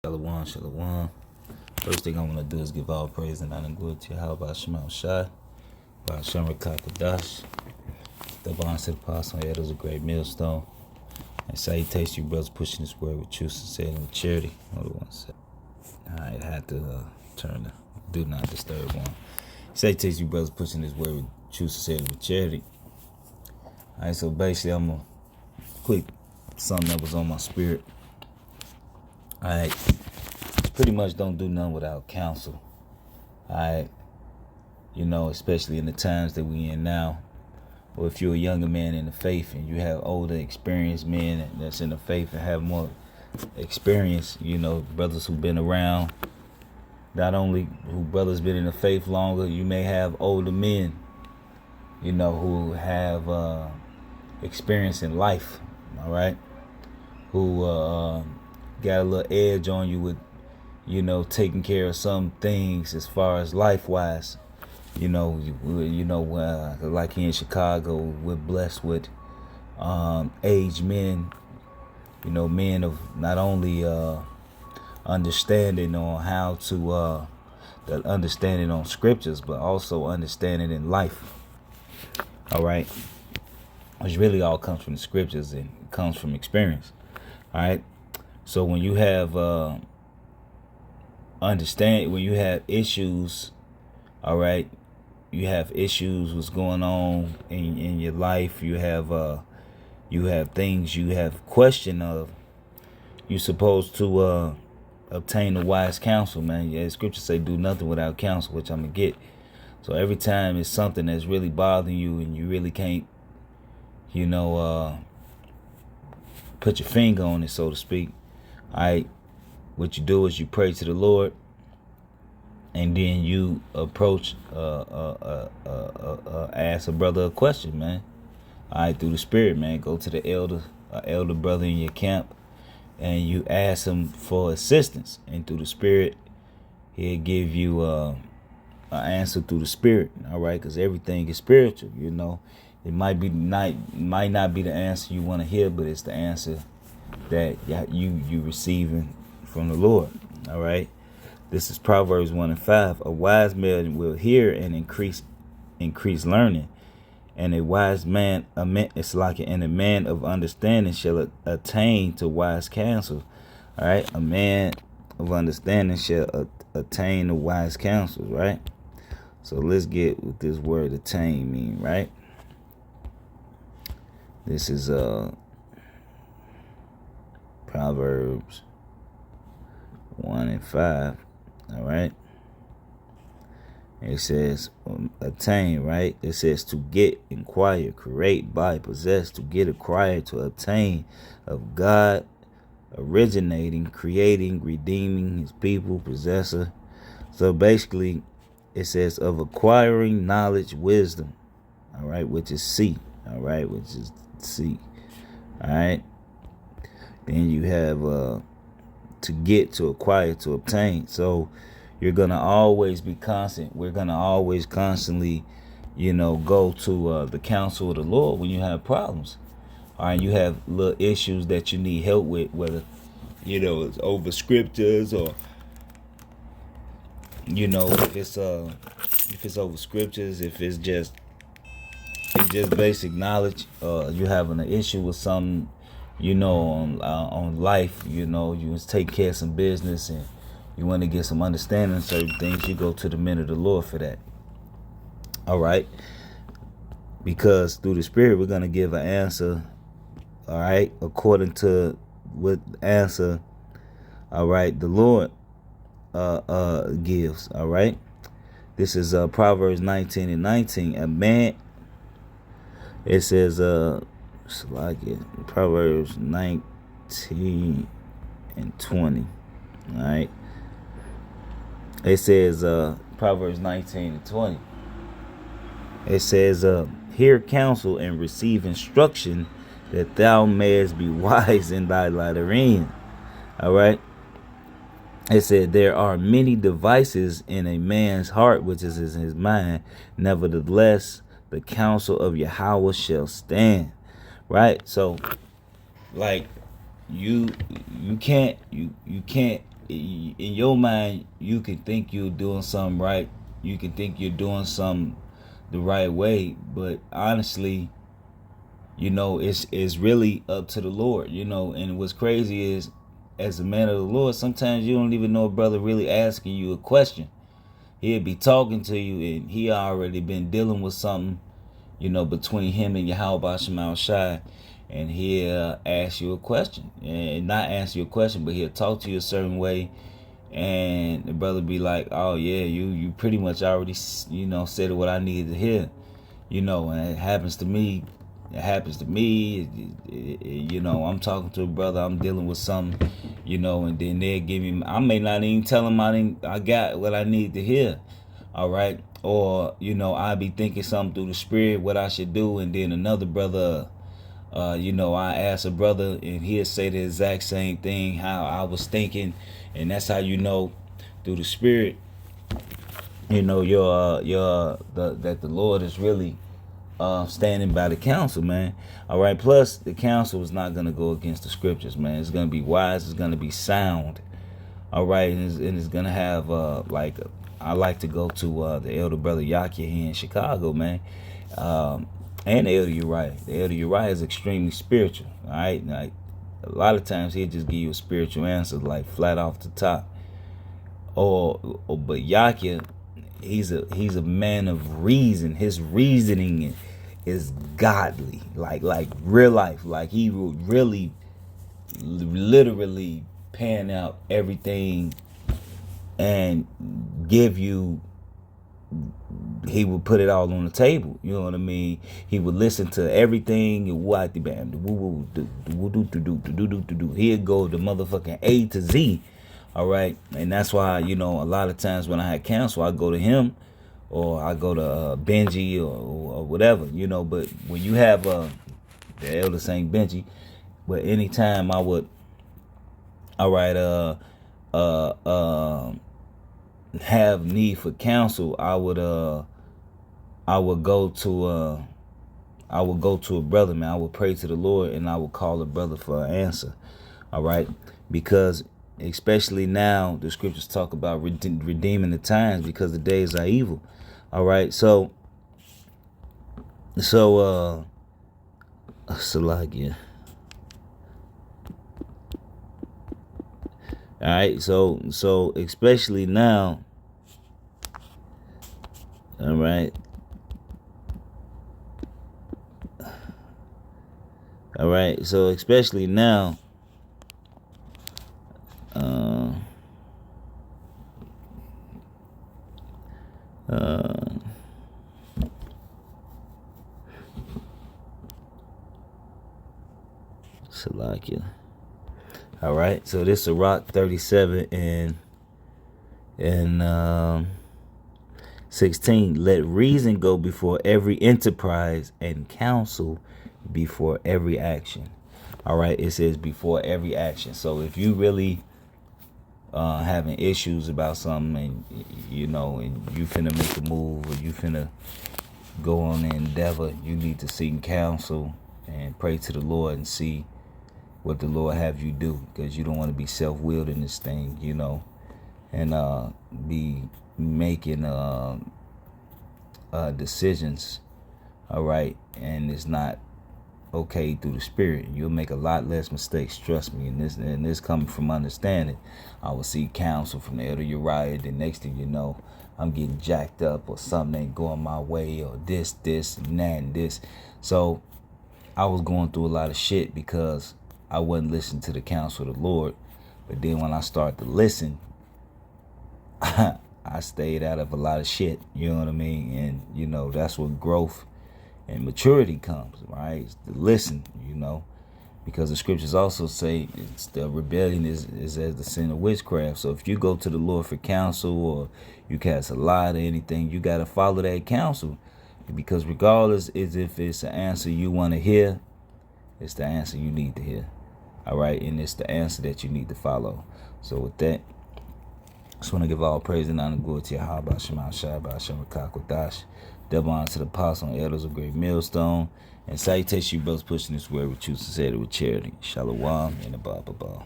Shalom, shalom. First thing I want to do is give all praise and honor and glory to How about Shema Shai, by Shem Rakakadash. The bond to the apostle, yeah, there's a great millstone. And salutations, you brothers, pushing this word with truth, sincerity, and with charity. Hold on one sec. I had to turn the do not disturb on. Salutations, you brothers, pushing this word with truth, sincerity, and with charity. Alright, so basically, I'm going to quick something that was on my spirit. Alright, pretty much don't do nothing without counsel. Alright, especially in the times that we in now. Or if you're a younger man in the faith and you have older, experienced men that's in the faith and have more experience, brothers who've been around. Not only who brothers been in the faith longer, you may have older men, who have experience in life, all right, who got a little edge on you with, taking care of some things as far as life-wise. Like here in Chicago, we're blessed with aged men, men of not only understanding on how to, the understanding on scriptures, but also understanding in life. All right. Which really all comes from the scriptures and comes from experience. All right. So when you have when you have issues, all right, you have issues what's going on in your life, you have things you have question of, you're supposed to obtain the wise counsel, man. Yeah, scripture say do nothing without counsel, which I'm gonna get. So every time it's something that's really bothering you and you really can't, put your finger on it, so to speak. All right, what you do is you pray to the Lord, and then you approach, ask a brother a question, man. All right, through the Spirit, man. Go to the elder brother in your camp, and you ask him for assistance. And through the Spirit, he'll give you an answer through the Spirit. All right, because everything is spiritual. It might not be the answer you want to hear, but it's the answer that you receiving from the Lord. All right. This is Proverbs 1:5. A wise man will hear and increase learning, and a wise man, a man of understanding shall attain to wise counsel. All right, a man of understanding shall attain to wise counsel. Right. So let's get what this word attain mean. Right. This is Proverbs 1:5. All right. It says attain, right? It says to get, inquire, create, buy, possess, to get, acquire, to obtain of God, originating, creating, redeeming his people, possessor. So basically, it says of acquiring knowledge, wisdom, all right, which is C, all right, which is C, all right. Then you have to get, to acquire, to obtain. So you're going to always be constant. We're going to always constantly, go to the counsel of the Lord when you have problems. All right, you have little issues that you need help with, whether, it's over scriptures or, if it's over scriptures, if it's just basic knowledge, you're having an issue with something, on life, you was taking care of some business and you want to get some understanding of certain things, you go to the men of the Lord for that. All right. Because through the Spirit, we're going to give an answer, all right, according to what answer, all right, the Lord gives, all right. This is Proverbs 19:19. A man, it says, Proverbs 19:20. All right. It says, Proverbs 19:20. It says, hear counsel and receive instruction, that thou mayest be wise in thy latter end. All right. It said, there are many devices in a man's heart, which is in his mind. Nevertheless, the counsel of Yahweh shall stand. Right. So, like, you can't in your mind, you can think you're doing something right. You can think you're doing something the right way, but honestly, it's really up to the Lord, And what's crazy is, as a man of the Lord, sometimes you don't even know a brother really asking you a question. He'll be talking to you, and he already been dealing with something, between him and Yahweh Shema Shai, and he'll ask you a question, and not answer your question, but he'll talk to you a certain way, and the brother be like, "Oh yeah, you pretty much already, said what I needed to hear," and it happens to me. I'm talking to a brother, I'm dealing with something, and then they'll give me, I may not even tell them I got what I need to hear. All right. Or, I be thinking something through the spirit, what I should do. And then another brother, I ask a brother and he'll say the exact same thing, how I was thinking. And that's how through the spirit, that the Lord is really standing by the counsel, man. All right. Plus, the counsel is not going to go against the scriptures, man. It's going to be wise. It's going to be sound. All right. And it's going to have I like to go to the elder brother Yaki here in Chicago, man. And the elder Uriah. The elder Uriah is extremely spiritual. All right. Like, a lot of times he'll just give you a spiritual answer, like flat off the top. But Yaki, he's a man of reason. His reasoning is godly, like real life. Like, he will really, literally pan out everything and give you. He would put it all on the table. You know what I mean? He would listen to everything. He'd go the motherfucking A to Z. All right, and that's why, a lot of times when I had counsel, I go to him, or I go to Benji or whatever, But when you have the elder saying Benji, but anytime I would, have need for counsel, I would go to a brother, man. I would pray to the Lord, and I would call a brother for an answer. All right, because especially now, the scriptures talk about redeeming the times, because the days are evil. All right, so Salakia. All right, so especially now. All right. All right, so especially now. Salakia. All right, so this is Rock 37 and 16. Let reason go before every enterprise, and counsel before every action. All right, it says before every action. So if you really having issues about something, and and you finna make a move, or you finna go on an endeavor, you need to seek counsel and pray to the Lord and see what the Lord have you do, because you don't want to be self-willed in this thing, and be making decisions, all right, and it's not okay through the spirit. You'll make a lot less mistakes, trust me. And this coming from understanding. I will see counsel from the elder Uriah, the next thing you know, I'm getting jacked up, or something ain't going my way, or this and that and this. So I was going through a lot of shit because I wasn't listening to the counsel of the Lord. But then when I started to listen, I stayed out of a lot of shit, you know what I mean? And, that's where growth and maturity comes, right? It's to listen, because the scriptures also say it's the rebellion is as the sin of witchcraft. So if you go to the Lord for counsel, or you cast a lie or anything, you got to follow that counsel, because regardless if it's an answer you want to hear, it's the answer you need to hear. All right, and it's the answer that you need to follow. So with that, I just want to give all praise and honor and glory to Yahweh, Shema Shai, Hashem Rakakwadash. Double honor to the apostle and elders of Great Millstone. And salutation, you brothers pushing this word with truth, sincerity, with charity. Shalom and above.